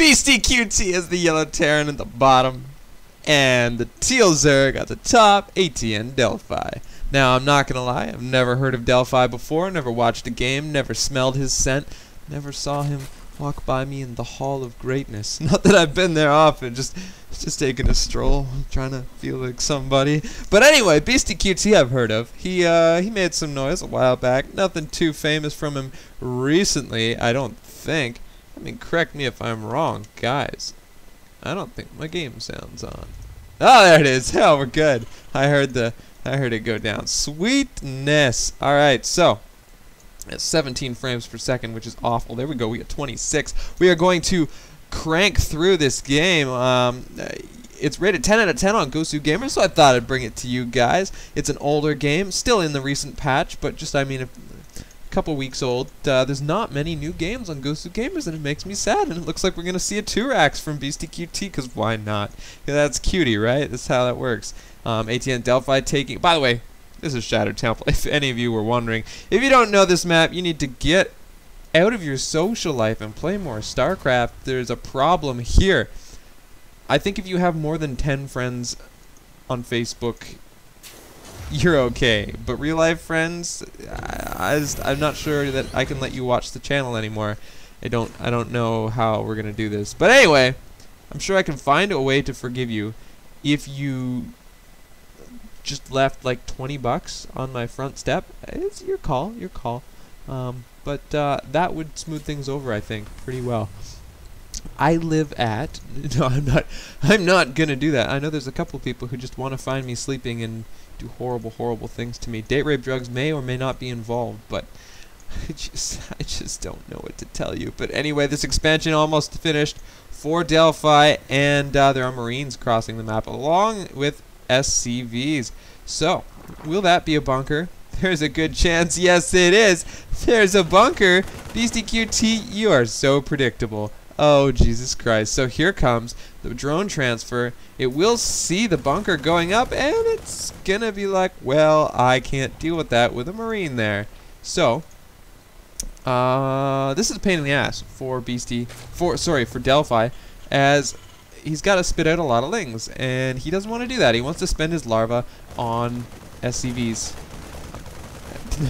Beastyqt T is the yellow Terran at the bottom, and the teal Zerg at the top, ATNDelphi. Now, I'm not going to lie, I've never heard of Delphi before, never watched a game, never smelled his scent, never saw him walk by me in the Hall of Greatness. Not that I've been there often, just taking a stroll, trying to feel like somebody. But anyway, Beastyqt T I've heard of. He made some noise a while back. Nothing too famous from him recently, I don't think. I mean, correct me if I'm wrong, guys. I don't think my game sound's on. Oh, there it is. Hell, we're good. I heard it go down. Sweetness. All right, so at 17 frames per second, which is awful. There we go. We got 26. We are going to crank through this game. It's rated 10 out of 10 on Gosu Gamer, so I thought I'd bring it to you guys. It's an older game, still in the recent patch, but just, I mean, a couple weeks old. There's not many new games on Gosu Gamers, and it makes me sad. And it looks like we're going to see a 2-Rax from Beastyqt T, because why not? Yeah, that's cutie, right? That's how that works. ATNDelphi taking... By the way, this is Shattered Temple, if any of you were wondering. If you don't know this map, you need to get out of your social life and play more StarCraft. There's a problem here. I think if you have more than 10 friends on Facebook, you're okay. But real life friends, I'm not sure that I can let you watch the channel anymore. I don't know how we're gonna do this. But anyway, I'm sure I can find a way to forgive you if you just left like 20 bucks on my front step. It's your call, but that would smooth things over, I think, pretty well. I live at... No, I'm not gonna do that. I know there's a couple people who just want to find me sleeping and do horrible, horrible things to me. Date rape drugs may or may not be involved, but I just don't know what to tell you. But anyway, this expansion almost finished for Delphi, and there are Marines crossing the map along with SCVs. So, will that be a bunker? There's a good chance. Yes, it is. There's a bunker. Beastyqt T, you are so predictable. Oh, Jesus Christ. So here comes the drone transfer. It will see the bunker going up, and it's gonna be like, well, I can't deal with that with a Marine there. So, this is a pain in the ass for for Delphi, as he's got to spit out a lot of lings, and he doesn't want to do that. He wants to spend his larva on SCVs.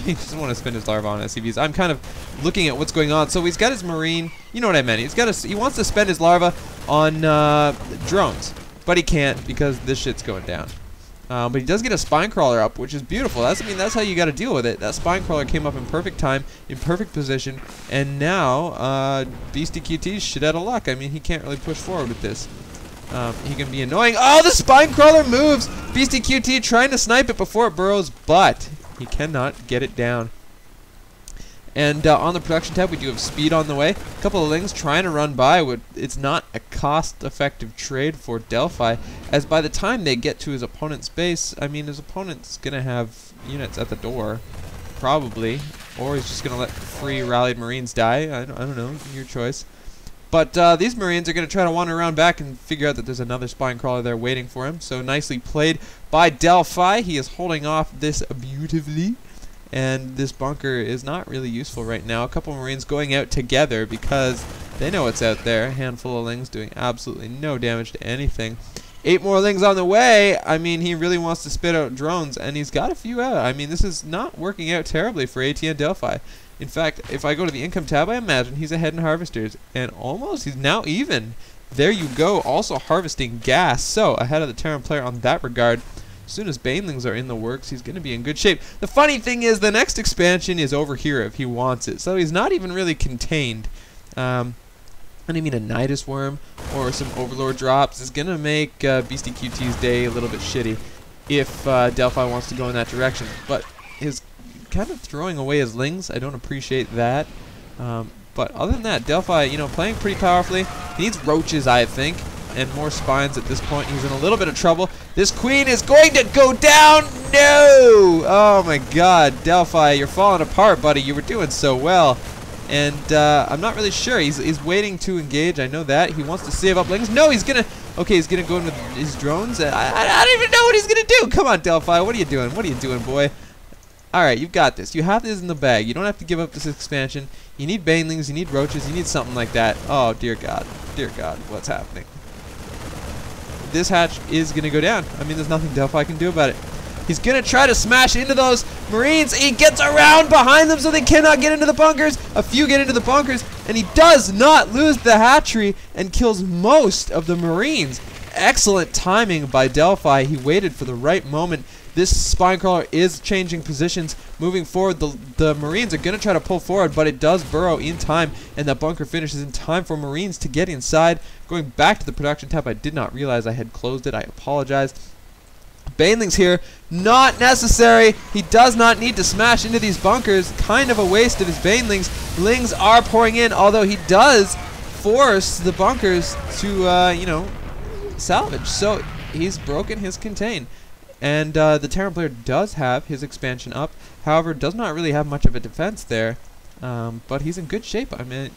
He doesn't want to spend his larva on SCVs. I'm kind of looking at what's going on. So he's got his Marine. You know what I meant. He wants to spend his larva on drones, but he can't because this shit's going down. But he does get a spine crawler up, which is beautiful. That's how you got to deal with it. That spine crawler came up in perfect time, in perfect position, and now Beastyqt T's shit out of luck. I mean, he can't really push forward with this. He can be annoying. Oh, the spine crawler moves! Beastyqt T trying to snipe it before it burrows, but he cannot get it down. And on the production tab, we do have speed on the way. A couple of lings trying to run by. It's not a cost-effective trade for Delphi, as by the time they get to his opponent's base, I mean, his opponent's going to have units at the door, probably. Or he's just going to let free rallied Marines die. I don't know, your choice. But these Marines are going to try to wander around back and figure out that there's another spine crawler there waiting for him. So nicely played by Delphi. He is holding off this beautifully. And this bunker is not really useful right now. A couple Marines going out together because they know what's out there. A handful of lings doing absolutely no damage to anything. 8 more lings on the way. I mean, he really wants to spit out drones, and he's got a few out. I mean, this is not working out terribly for ATNDelphi. In fact, if I go to the income tab, I imagine he's ahead in harvesters. And almost, he's now even. There you go, also harvesting gas. So, ahead of the Terran player on that regard. As soon as Banelings are in the works, he's going to be in good shape. The funny thing is, the next expansion is over here if he wants it. So he's not even really contained. I mean, a Nidus Worm or some Overlord drops is going to make Beastyqt T's day a little bit shitty if Delphi wants to go in that direction. But his kind of throwing away his lings, I don't appreciate that. But other than that, Delphi, you know, playing pretty powerfully. He needs roaches, I think, and more spines at this point. He's in a little bit of trouble. This queen is going to go down. No! Oh my god, Delphi, you're falling apart, buddy. You were doing so well. And I'm not really sure. He's waiting to engage. I know that. He wants to save up lings. No, he's going to... Okay, he's going to go in with his drones. I don't even know what he's going to do. Come on, Delphi. What are you doing? What are you doing, boy? Alright, you've got this. You have this in the bag. You don't have to give up this expansion. You need banelings, you need roaches, you need something like that. Oh, dear God. Dear God, what's happening? This hatch is going to go down. I mean, there's nothing Delphi can do about it. He's going to try to smash into those Marines. He gets around behind them so they cannot get into the bunkers. A few get into the bunkers, and he does not lose the hatchery and kills most of the Marines. Excellent timing by Delphi. He waited for the right moment. This Spinecrawler is changing positions, moving forward. The Marines are going to try to pull forward, but it does burrow in time, and that bunker finishes in time for Marines to get inside. Going back to the production tab, I did not realize I had closed it. I apologize. Banelings here, not necessary. He does not need to smash into these bunkers. Kind of a waste of his Banelings. Lings are pouring in, although he does force the bunkers to, you know, salvage. So he's broken his contain. And the Terran player does have his expansion up. However, does not really have much of a defense there. But he's in good shape. I mean,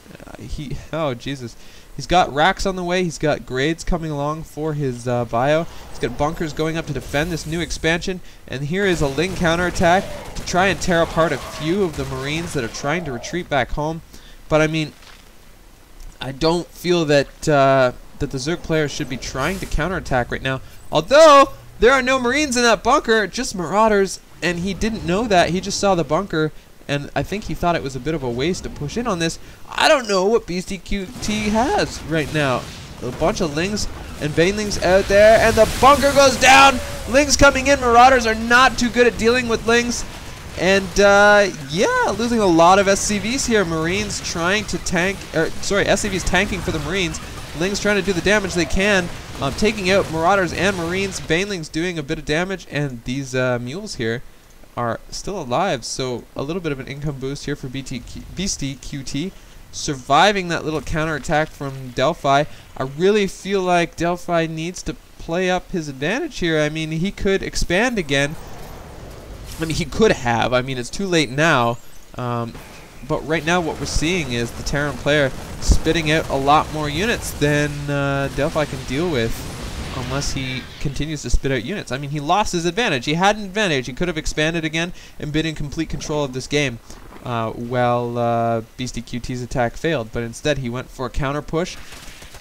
oh, Jesus. He's got racks on the way. He's got grades coming along for his bio. He's got bunkers going up to defend this new expansion. And here is a Ling counterattack to try and tear apart a few of the Marines that are trying to retreat back home. But, I mean, I don't feel that, that the Zerg player should be trying to counterattack right now. Although there are no Marines in that bunker, just Marauders, and he didn't know that. He just saw the bunker, and I think he thought it was a bit of a waste to push in on this. I don't know what Beastyqt T has right now. A bunch of Lings and Banelings out there, and the bunker goes down. Lings coming in. Marauders are not too good at dealing with Lings. And, yeah, losing a lot of SCVs here. Marines trying to tank, SCVs tanking for the Marines. Lings trying to do the damage they can. Taking out Marauders and Marines. Banelings doing a bit of damage, and these mules here are still alive. So a little bit of an income boost here for Beastyqt T. Surviving that little counterattack from Delphi. I really feel like Delphi needs to play up his advantage here. I mean, he could expand again. I mean, he could have. I mean, it's too late now. But right now what we're seeing is the Terran player spitting out a lot more units than Delphi can deal with unless he continues to spit out units. I mean, he lost his advantage. He had an advantage. He could have expanded again and been in complete control of this game while Beastyqt T's attack failed. But instead he went for a counter push,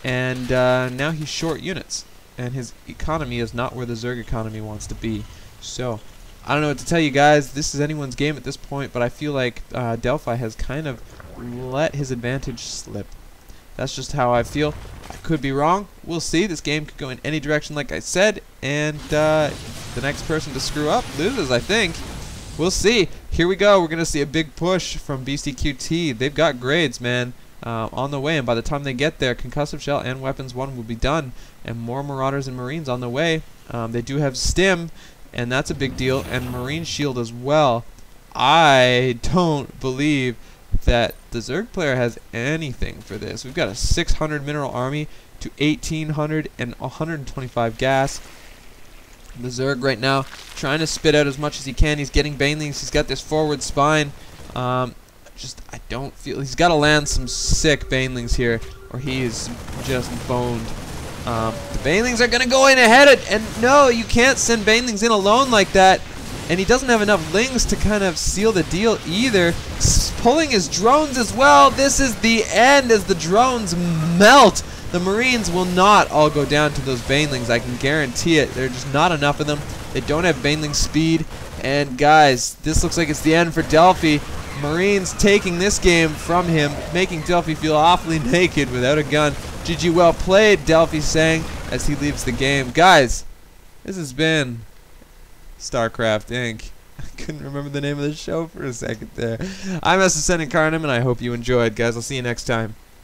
and now he's short units. And his economy is not where the Zerg economy wants to be. So I don't know what to tell you guys. This is anyone's game at this point, but I feel like Delphi has kind of let his advantage slip. That's just how I feel. I could be wrong. We'll see. This game could go in any direction, like I said, and the next person to screw up loses, I think. We'll see. Here we go. We're going to see a big push from Beastyqt T. They've got grades, man, on the way, and by the time they get there, Concussive Shell and Weapons 1 will be done, and more Marauders and Marines on the way. They do have Stim, and that's a big deal, and Marine Shield as well. I don't believe that the Zerg player has anything for this. We've got a 600 mineral army to 1800 and 125 gas. The Zerg right now trying to spit out as much as he can. He's getting Banelings. He's got this forward spine. I don't feel... He's got to land some sick Banelings here, or he is just boned. The Banelings are going to go in ahead, and no, you can't send Banelings in alone like that. And he doesn't have enough Lings to kind of seal the deal either. Pulling his drones as well. This is the end as the drones melt. The Marines will not all go down to those Banelings. I can guarantee it. There's just not enough of them. They don't have Baneling speed. And guys, this looks like it's the end for Delphi. Marines taking this game from him, making Delphi feel awfully naked without a gun. GG, well played, Delphi saying as he leaves the game. Guys, this has been StarCraft Inc. I couldn't remember the name of the show for a second there. I'm SSN Incarnate, and I hope you enjoyed. Guys, I'll see you next time.